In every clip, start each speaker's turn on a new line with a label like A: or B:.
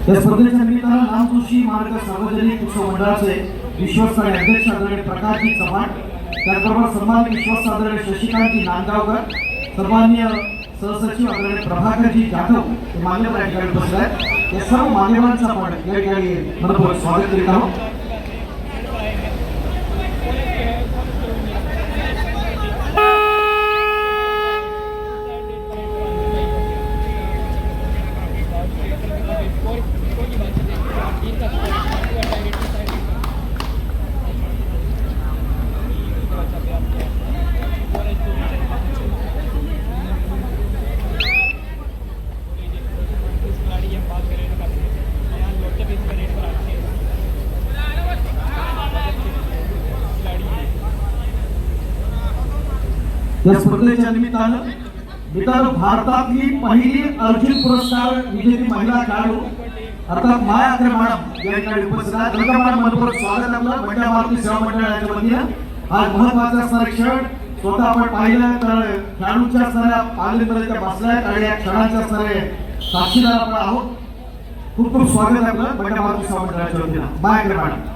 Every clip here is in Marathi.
A: या स्पर्धेच्या निमित्तानं नामजोशी मार्ग सार्वजनिक उत्सव मंडळाचे विश्वस्त अध्यक्ष आदरणीय प्रकाशजी चव्हाण, त्याचबरोबर सन्माननीय विश्वस्त आदरणीय शशिकांतजी नांदगावकर, सन्माननीय सहसचिव आदरणीय प्रभाकरजी जाधव हे मान्यवर या ठिकाणी उपस्थित आहेत। या सर्व मान्यवरांचं आपण या ठिकाणी मनपूर्वक स्वागत करीत आहोत। या स्पर्धेच्या निमित्तानं मित्रांनो भारतातली पहिली अर्जुन पुरस्कार विजेती महिला खेळाडू अर्थात माया अग्रे मॅडम या ठिकाणी उपस्थित आहेत। मॅडम मनपूर्वक स्वागत आपलं मंडळ मारुती सेवा मंडळाच्या वतीनं। आज महत्त्वाचा असणारा क्षण स्वतः आपण पाहिलं तर खेळाडूंच्या असणाऱ्या पालखीमध्ये त्या बसल्या आहेत आणि या क्षणाच्या असणारे साक्षीदार आपण आहोत। खूप खूप स्वागत आपलं मंडळ मारुती सेवा मंडळाच्या वतीनं। माया अग्रे मॅडम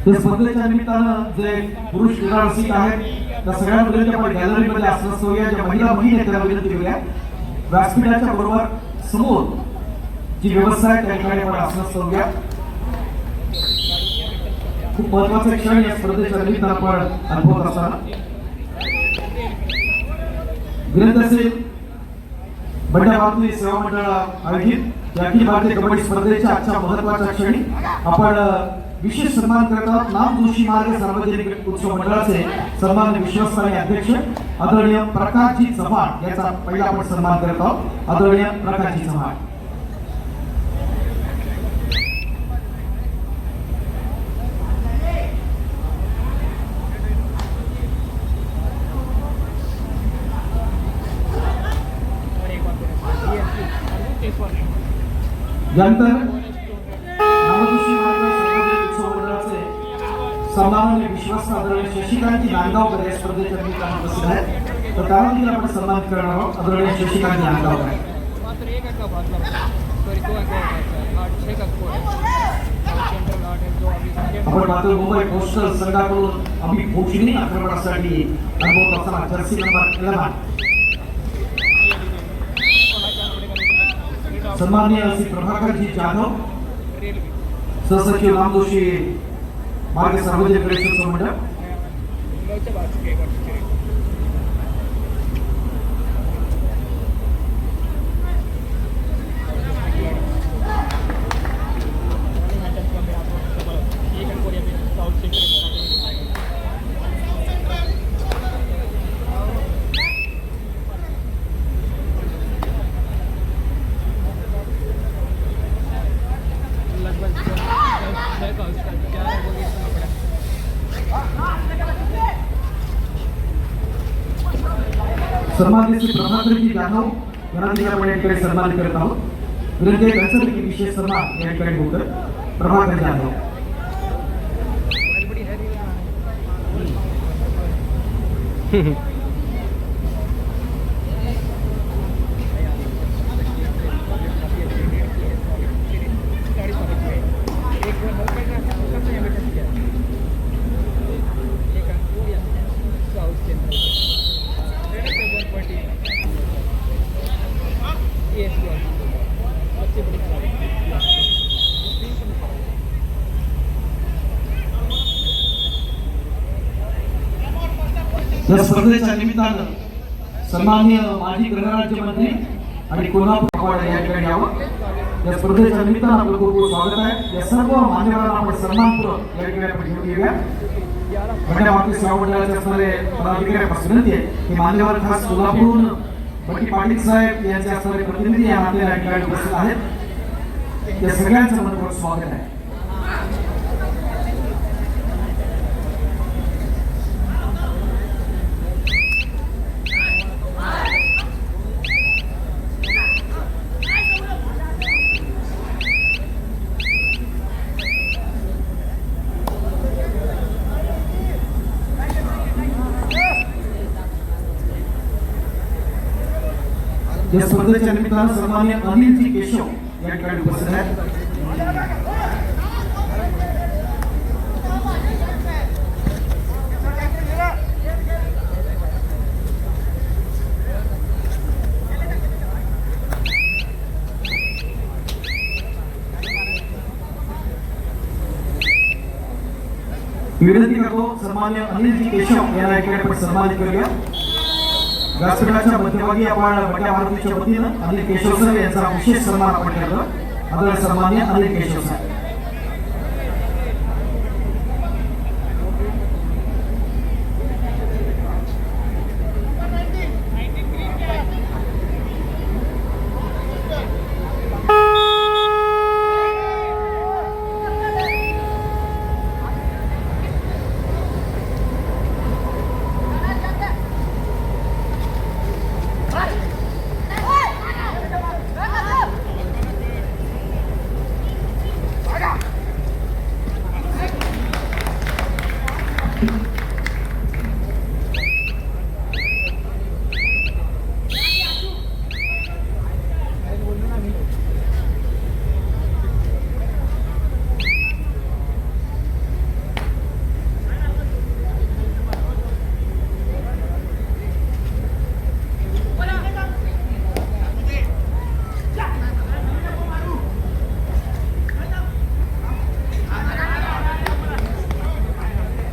A: या स्पर्धेच्या निमित्तानं जे पुरुष क्रीडा रसिक आहेत त्या सगळ्यांमध्ये आपण गॅलरीमध्ये असणं सोयी ज्या महिला भगिनी आहेत त्याला विनंती करूया। व्यासपीठाच्या बरोबर समोर जी व्यवस्था आहे त्या ठिकाणी आपण असणं सोयी। खूप महत्वाचा क्षण या स्पर्धेच्या निमित्तानं आपण अनुभवत असताना विनंती असेल मंडळ मारुती सेवा मंडळ आयोजित या अखिल भारतीय कबड्डी स्पर्धेच्या आजच्या महत्वाच्या क्षणी आपण विशेष सन्मान करत आहोत। नामजोशी मार्ग सार्वजनिक उत्सव मंडळाचे सन्माननीय विश्वस्त अध्यक्ष आदरणीय प्रकाशजी चव्हाण याचा पहिला आपण सन्मान करत आहोत। आदरणीय प्रकाशजी चव्हाण यानंतर नामजोशी मार्ग सार्वजनिक उत्सव मंडळाचे सन्माननीय विश्वस्त आदरणीय शशिकांतजी नांदगावकर या स्पर्धेच्या निमित्तानं उपस्थित आहेत। तर त्यानंतर आपण सन्मान करणार आहोत आदरणीय शशिकांतजी नांदगावकर। आपण मात्र मुंबई पोस्टल संघाकडून आम्ही भोजनी आक्रमणासाठी अनुभवत असताना जर्सी नंबर 11 सन्माननीय श्री प्रभाकरजी जाधव सहसचिव नामजोशी मार्ग सार्वजनिक गणेश उत्सव मंडळ। सन्माननीय श्री प्रभाकरजी जाधव यांना आपण या ठिकाणी सन्मान करत आहोत। विनंती आहे त्यांचा विशेष सन्मान या ठिकाणी होतं। प्रभाकर जाधव या स्पर्धेच्या निमित्तानं सन्माननीय माजी गृहराज्यमंत्री आणि कोल्हापूर पवार या ठिकाणी यावं. या स्पर्धेच्या निमित्तानं आपलं खूप खूप स्वागत आहे. या सर्व मान्यवरांना आपण सन्मानपूर्वक या ठिकाणी आपण घेऊन येऊया. मोठ्या भारतीय सेवा मंडळाचे असणारे पदाधिकाऱ्यांपासून विनंती आहे की मान्यवर खास कोल्हापूरहून बंटी पाटील साहेब यांचे असणारे प्रतिनिधी या नात्याने या ठिकाणी उपस्थित आहेत. या सगळ्यांचं मनपूर्वक स्वागत आहे. या स्पर्धेच्या निमित्तानं सन्माननीय अनिलजी केशव या ठिकाणी उपस्थित आहेत. विनंती करतो सन्माननीय अनिलजी केशव यांना या ठिकाणी आपण सन्मानित करूया. व्यासपीठाच्या मध्यभागी आपण मोठ्या भारतीच्या वतीनं अनिल केशव सर यांचा विशेष सन्मान आपण करतो. आदरणीय सन्माननीय अनिल केशव सर.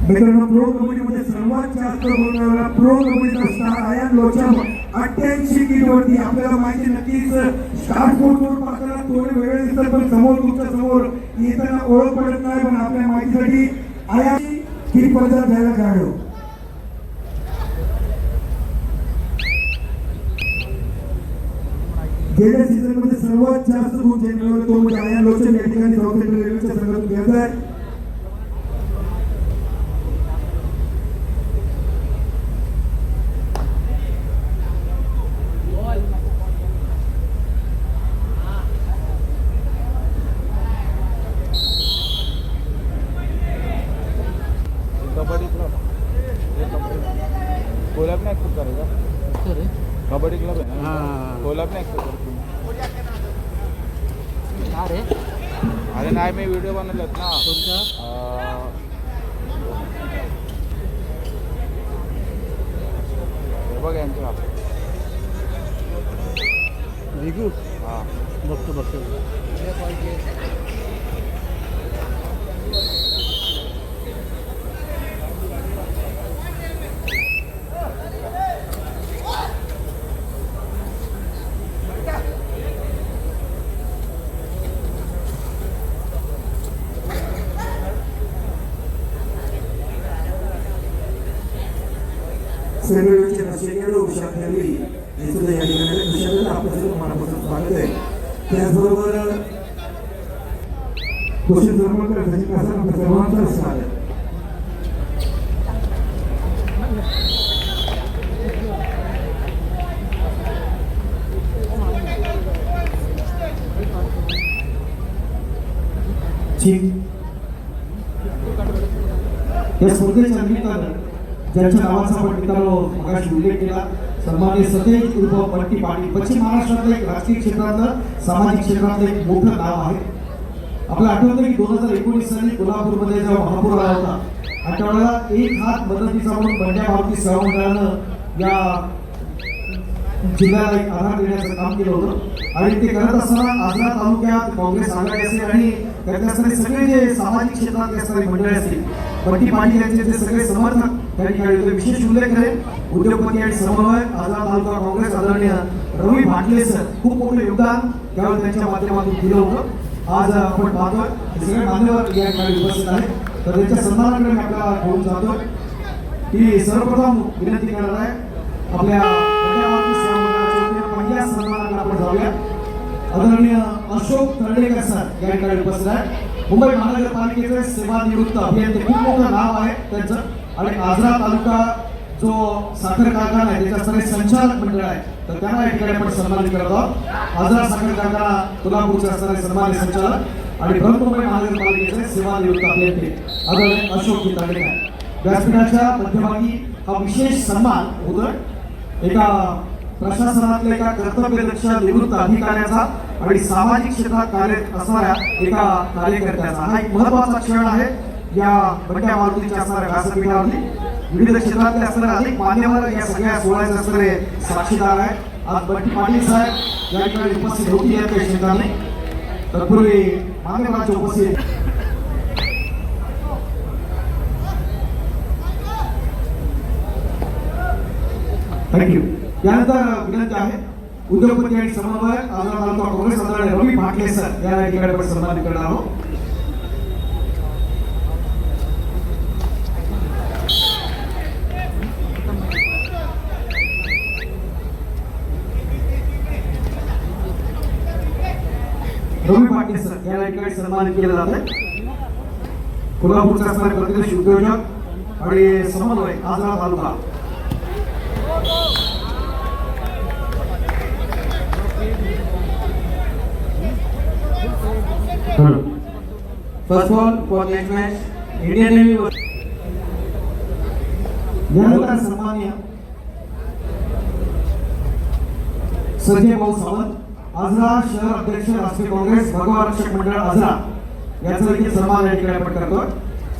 B: मित्रांनो, प्रो कबड्डीमध्ये सर्वात जास्त बोलणारा प्रो कबड्डीचा स्टार आयन लोचम 88 किलोवरती. आपल्याला माहिती नक्कीच स्टार स्पोर्ट्सवर पाहताना थोडे वेगळे दिसतात, पण समोर तुमच्या समोर येताना ओळख पडत नाही. पण आपल्या माहितीसाठी आयन किती पडदा द्यायला काढू. गेल्या सीझन मध्ये सर्वात जास्त गुण जे मिळवले तो म्हणजे आयन लोचम या ठिकाणी साऊथ इंडियन रेल्वेच्या संघातून घेत आहे.
C: कोलैब में एक्सेप्ट करेगा कबड्डी क्लब है ना. कोलैब में एक्सेप्ट करतो. अरे नाही, मी व्हिडिओ बनवलेत ना. हे बघ यांचे हां बघतो.
B: सेवेचे रसिकेडो विशाखादेवी हे सुद्धा या ठिकाणी विशाखाला आपलं सर्व मनापासून स्वागत आहे. त्याचबरोबर कुशल धर्मकर सचिन कासार आपल्या सर्वांचं स्वागत.
A: या स्पर्धेच्या निमित्तानं ज्यांच्या नावाचा आपण मित्रांनो मगाशी उल्लेख केला, सन्माननीय सतेज उर्फ बंटी पाटील. पश्चिम महाराष्ट्रातलं एक राजकीय क्षेत्रातलं सामाजिक क्षेत्रातलं एक मोठं नाव आहे. आपल्याला आठवतं की 2019 साली कोल्हापूरमध्ये जेव्हा महापूर आला होता, आठवड्याला एक हात मदतीचा म्हणून बंड्या भारतीय सेवा मंडळानं या जिल्ह्याला एक आधार देण्याचं काम केलं होतं. आणि ते करत असताना आजरा तालुक्यात काँग्रेस आघाडी असेल आणि त्यातले असणारे सगळे जे सामाजिक क्षेत्रातले असणारे मंडळ असतील, बंटी पाटील यांचे जे सगळे समर्थक त्या ठिकाणी विशेष उल्लेख करेन उद्योगपती आणि समन्वय आझाद तालुका काँग्रेस आदरणीय रवी भाटले सर खूप मोठं योगदान त्यावेळी त्यांच्या माध्यमातून दिलं होतं. आज आपण पाहतोय हे सगळे मान्यवर या ठिकाणी उपस्थित आहेत तर त्यांच्या सन्मानाकडे मी आपल्याला घेऊन जातोय की सर्वप्रथम विनंती करणार आहे आपल्या पहिल्या सन्मानाकडे आपण जाऊया. आदरणीय अशोक तर्डेकर सर या ठिकाणी उपस्थित आहे. मुंबई महानगरपालिकेचे सेवानिवृत्त अभियंते खूप मोठं नाव आहे त्यांचं आणि आजरा तालुका जो साखर कारखाना आहे त्याच्या संचालक मंडळ आहे तर त्यांना या ठिकाणी आपण सन्मानित करत आहोत. आजरा साखर कारखाना कोल्हापूरचे असणारे सन्मान्य संचालक आणि बृहन्मुंबई महानगरपालिकेचे सेवानिवृत्त अभियंते आदरणीय अशोक तर्डेकर. व्यासपीठाच्या मध्यभागी हा विशेष सन्मान होतोय एका प्रशासनातल्या एका कर्तव्यदक्ष निवृत्त अधिकाऱ्याचा आणि सामाजिक क्षेत्रात कार्यरत असणाऱ्या एका कार्यकर्त्याचा. हा एक महत्वाचा क्षण आहे या बंड्या मारुतीच्या असणाऱ्या व्यासपीठावरती. विविध क्षेत्रातले असणारे अनेक मान्यवर या सगळ्या सोहळ्याचे असणारे साक्षीदार आहेत. आज बंटी पाटील साहेब या ठिकाणी उपस्थित होती या काही क्षेत्राने तत्पूर्वी मान्यवरांचे उपस्थित थँक्यू. यानंतर विनंती आहे उद्योगपती आणि समन्वयक आझाद तालुका काँग्रेस आदरणीय रवी भाटले सर या ठिकाणी आपण सन्मानित करणार आहोत. रवी भाटले सर या ठिकाणी सन्मानित केलं जात आहे. कोल्हापूरचे असणारे प्रतिष्ठित उद्योजक आणि समन्वयक आझाद तालुका.
D: First ball for next match, Indian Navy.
A: यानंतर सन्मान्य संजय भाऊ सावंत आजरा शहर अध्यक्ष राष्ट्रीय काँग्रेस भगवा रक्षक मंडळ आजरा याचा देखील सन्मान या ठिकाणी आपण करतोय.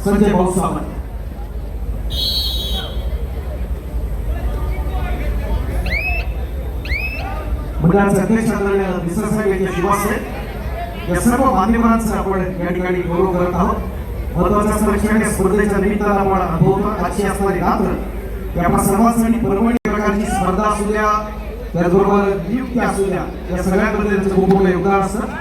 A: संजय भाऊ सावंत मंडळाचे अध्यक्ष आदरणीय मिसर साहेब यांचे शुभाशय या सर्व मान्यवरांचा आपण या ठिकाणी गौरव करत आहोत. महत्वाचा संरक्षण या स्पर्धेच्या निमित्तानं आपण अनुभवतो. आजची असणारी रात्र ही आपल्या सर्वांसाठी परवडणी प्रकारची स्पर्धा असू द्या त्याचबरोबर नियुक्ती असू द्या या सगळ्यांमध्ये त्यांचं खूप मोठं योगदान असतं.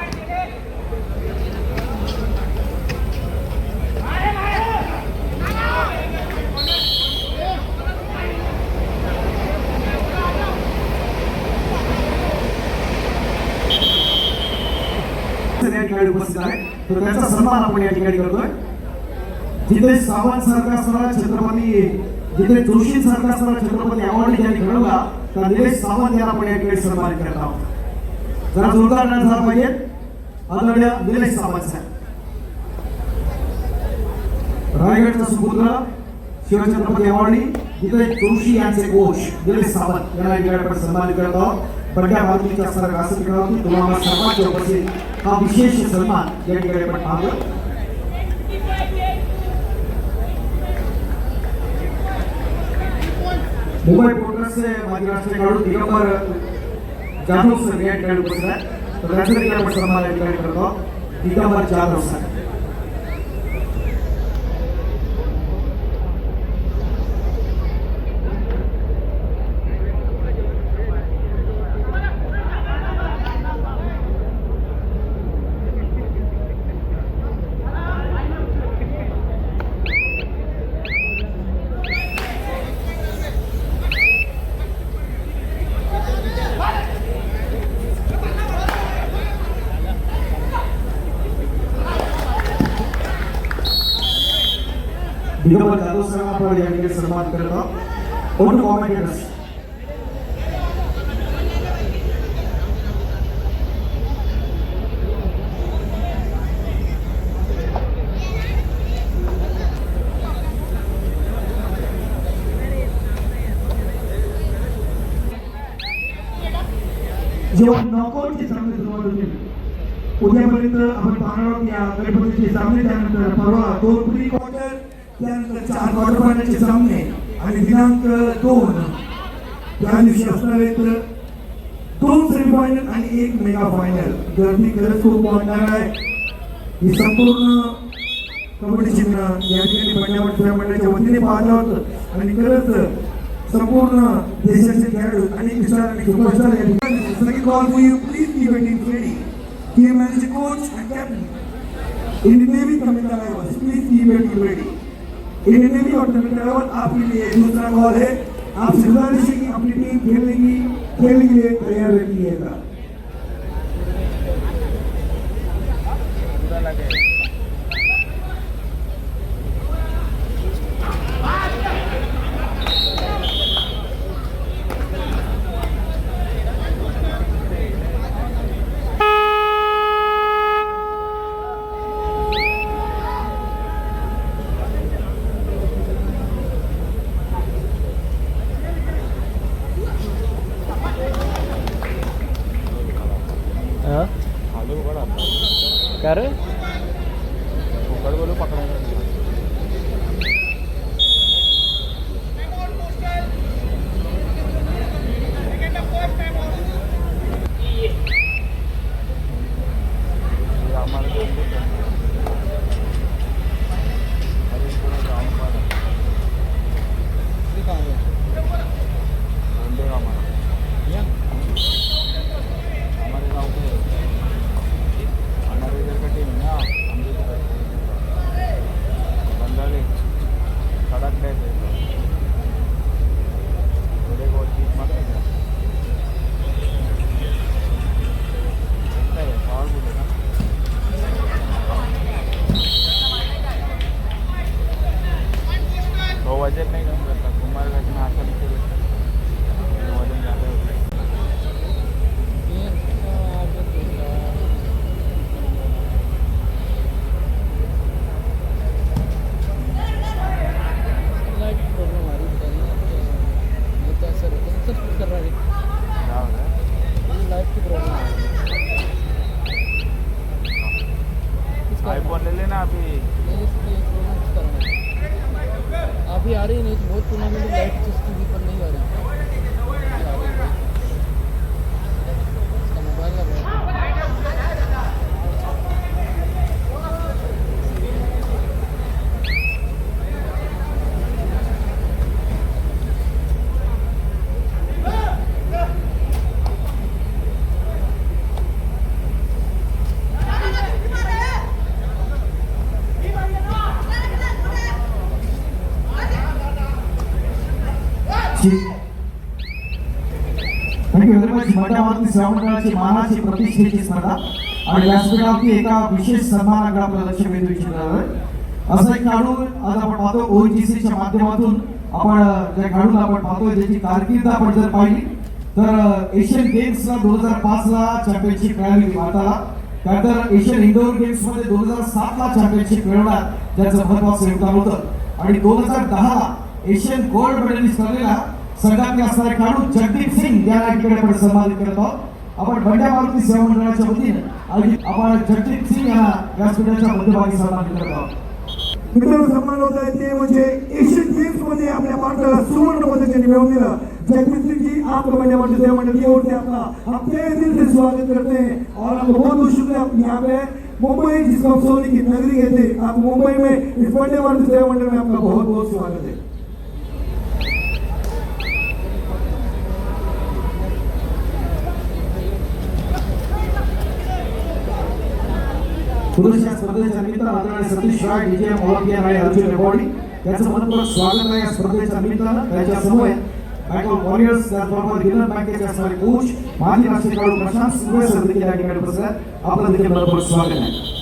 A: या ठिकाणी उपस्थित आहे तर त्यांचा सन्मान आपण या ठिकाणी करतोय. जिथे सावंत सारखा असणारा छत्रपती जिथे जोशी सारखा असणारा छत्रपती अवॉर्ड ज्यांनी घडवला तर निलेश सावंत यांना आपण या ठिकाणी सन्मानित करत आहोत. जरा जोरदार टाळ्या झाला पाहिजे आदरणीय निलेश सावंत साहेब. रायगडचा सुपुत्र शिवछत्रपती अवॉर्डी जिथे जोशी यांचे कोच निलेश सावंत यांना या ठिकाणी आपण सन्मानित करत आहोत. बंड्या मारुतीच्या असणाऱ्या व्यासपीठावरती तुम्हाला सर्वांचे उपस्थित हा विशेष सन्मान या ठिकाणी आपण पाहतो. मुंबई पोर्टर्सचे माजी राष्ट्रीय खेळाडू दिगंबर जाधव सर या ठिकाणी उपस्थित आहेत तर त्यांचा देखील आपण सन्मान या ठिकाणी करतो. दिगंबर जाधव सर दिगंबर जाधव सर आपण या ठिकाणी सन्मान करत आहोत. ऑन टू कॉमेंटेटर्स
B: जेव्हा नॉकआउटचे सामने सुरुवात होतील उद्यापर्यंत आपण पाहणार आहोत. या गणपतीचे सामने त्यानंतर परवा 2 प्री क्वार्टर त्यानंतर 4 क्वार्टर फायनलचे सामने आणि दिनांक 2 त्या दिवशी असणार आहेत 2 सेमीफायनल आणि 1 मेगा फायनल. गर्दी खरंच खूप वाढणार आहे. ही संपूर्ण कबड्डी चिन्ह या ठिकाणी मंडळाच्या वतीने पाहत आहोत आणि खरंच संपूर्ण देशाचे खेळाडू अनेक सुपरस्टार या ठिकाणी सगळी call for you please keep it ready team manager coach and captain in navy Tamil drivers please keep it ready in navy और तमिल ड्राइवर आपके लिए दूसरा कॉल है आप गुजारिश है कि अपनी टीम खेलने के लिए तैयार रखिएगा
C: खाली उघड आता
D: काय रे
C: उघड बोलू पकडायला हमारे गाँव के हमारे इधर का टीम है ना हम बंगाली सड़क रहते थोड़े बहुत जीत मत और बोले ना तो वजन नहीं कम करता कुमार का इतना आसान से वजन ज़्यादा होता है क्या हो रहा है आईफोन ले लेना अभी
E: अभी आ रही नहीं तो बहुत टूर्नामेंट लाइट चस्ती भी पर नहीं आ रही इसका मोबाइल लगा
A: थँक्यू व्हेरी मच मंडळावरती सेवा मंडळाची मानाची प्रतिष्ठेची स्पर्धा आणि व्यासपीठावरती एका विशेष सन्मानाकडे आपलं लक्ष वेधू इच्छित आहोत असं एक खेळाडू आज आपण पाहतो ओजीसीच्या माध्यमातून आपण ज्या खेळाडूला आपण पाहतोय त्याची कारकीर्द आपण जर पाहिली तर एशियन गेम्सला 2005 ला चॅम्पियनशिप मिळाली भारताला त्यानंतर एशियन इंडोर गेम्स मध्ये 2007 ला चॅम्पियनशिप मिळवण्यात त्याचं महत्त्वाचं योगदान होतं आणि 2010 ला एशियन गोल्ड मेडलिस्ट ठरलेला संघातले असणारे खेळाडू जगदीप सिंग या ठिकाणी आपण सन्मानित करत आहोत आपण बंड्या मारुती सेवा मंडळाच्या वतीने आपण जगदीप सिंग यांना व्यासपीठाच्या मध्यभागी सन्मानित करत आहोत
B: मित्रांनो सन्मान होत आहे ते म्हणजे एशियन गेम्स मध्ये आपल्या भारताला सुवर्ण पदक त्यांनी मिळवून दिलं जगदीप सिंह जी आपको बंड्या मारुति सेवा मंडल की ओर से आपका हम तहे दिल से स्वागत करते हैं और आपको बहुत बहुत शुक्रिया आप यहाँ पे मुंबई जिसको आप सोने की नगरी कहते हैं आप मुंबई में इस बंड्या मारुति सेवा मंडल में आपका बहुत बहुत स्वागत है
A: पुरुष या स्पर्धेच्या निमित्तानं आदरणीय सतीश राय डीजे ओळखीया राय अर्जुन रेकॉर्डी याचं मनपूर्वक स्वागत आहे या स्पर्धेच्या निमित्तानं त्याच्या समोर बँक ऑफ वॉरियर्स त्याचबरोबर गिरन बँकेचे असणारे कोच माजी राष्ट्रीय खेळाडू प्रशांत सुरे सर देखील या ठिकाणी उपस्थित आहेत आपलं देखील मनपूर्वक स्वागत आहे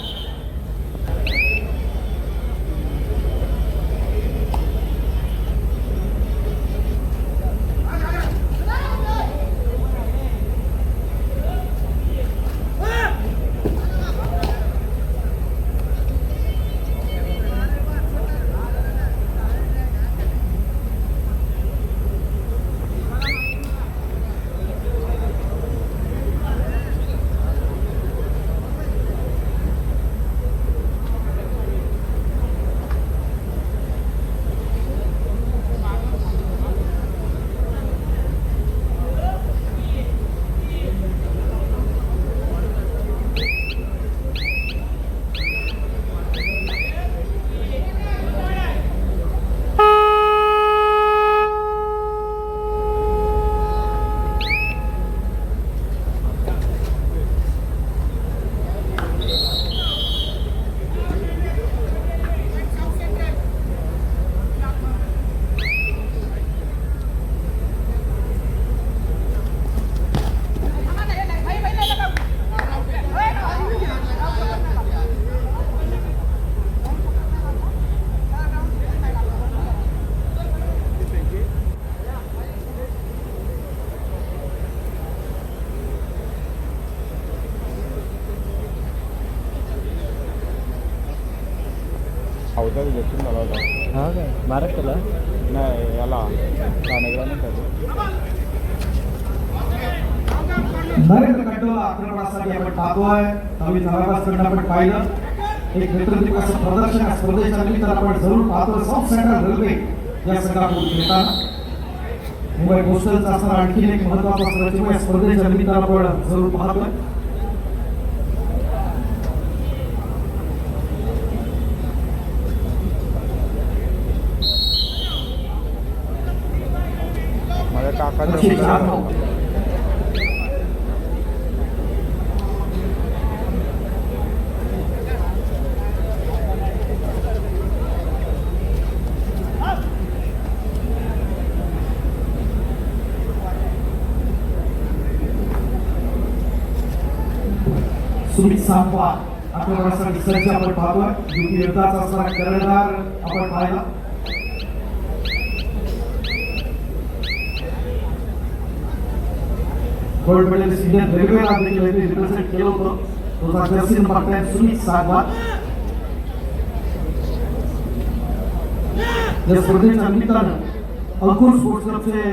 C: कधी घेतून झाला होता
E: हा काय महाराष्ट्राला
C: नाही याला ठाणेला नाही का
A: नरेंद्र कंटोला आक्रमणासाठी आपण पाहतोय नवीन नवाबासकडनं आपण पाहिलं एक नेतृत्वाचं प्रदर्शन या स्पर्धेच्या निमित्तानं आपण जरूर पाहतोय साऊथ सेंट्रल रेल्वे या संघाकडून खेळताना मुंबई पोस्टलचा असणारा आणखी एक महत्वाचा प्रतिमा या स्पर्धेच्या निमित्तानं आपण जरूर पाहतोय
C: माझ्या काकाचं
A: अक्षय
C: मुलगा
A: जाधव. सुमित सांगवा आक्रमणासाठी सज्ज आपण पाहतोय युपी युद्धाचा असणारा कर्णधार आपण पाहिला गोल्ड मेडलिस्ट इंडियन रेल्वेला देखील रिप्रेझेंट केलं होतं तो जर्सी नंबर 10 सुमित सांगवा या स्पर्धेच्या निमित्तानं अंकुर स्पोर्ट्स क्लबचे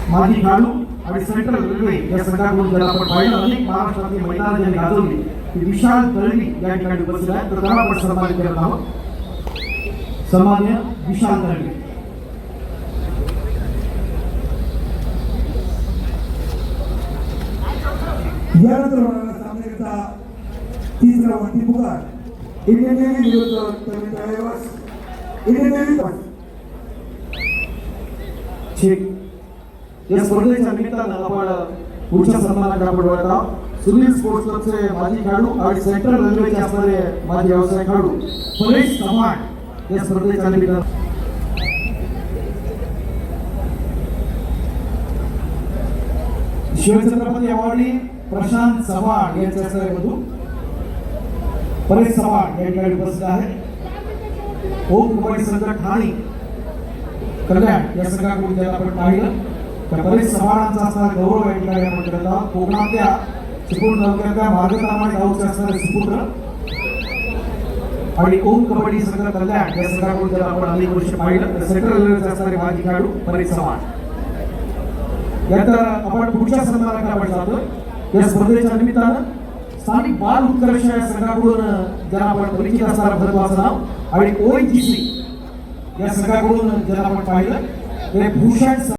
A: माजी खेळाडू आणि सेंट्रल रेल्वे या संघाकडून ज्याला आपण पाहिलं अनेक महाराष्ट्रातली मैदान ज्यांनी गाजवली ती विशाल दळवी या ठिकाणी उपस्थित आहे तर त्यांना आपण सन्मानित करत आहोत सन्मान्य विशाल दळवी
B: यानंतर होणारा सामन्याकरता तिसरा वरती पुकार इंडियन नेव्ही विरुद्ध तमिळ ड्रायव्हर्स इंडियन नेव्ही
A: ठीक या स्पर्धेच्या निमित्तानं आपण पुढच्या सन्मानाकडे आपण वळत आहोत सुनील स्पोर्ट्स क्लबचे माजी खेळाडू आणि सेंट्रल रेल्वेचे असणारे माजी व्यवसाय खेळाडू परेश चव्हाण या स्पर्धेच्या निमित्तानं शिवछत्रपती अवॉर्डी प्रशांत चव्हाण यांचे असणारे बंधू परेश चव्हाण या ठिकाणी उपस्थित आहे ओम कबड्डी संघ ठाणे कल्याण या संघाकडून ज्याला आपण पाहिलं तर परेश चव्हाणांचा असणारा गौरव या ठिकाणी आपण करत आहोत कोकणातल्या चिपळूण तालुक्यातल्या मार्गतामाळ गावचे असणारे सुपुत्र आणि ओम कबड्डी संघ कल्याण या संघाकडून ज्याला आपण अनेक वर्ष पाहिलं तर सेंट्रल रेल्वेचे असणारे माजी खेळाडू परेश चव्हाण यानंतर आपण पुढच्या सन्मानाकडे आपण जातोय या स्पर्धेच्या निमित्तानं स्थानिक बाल उत्कर्ष या संघाकडून ज्याला आपण परिचित असणारा महत्वाचं नाव आणि ONGC या संघाकडून ज्याला आपण पाहिलं ते भूषण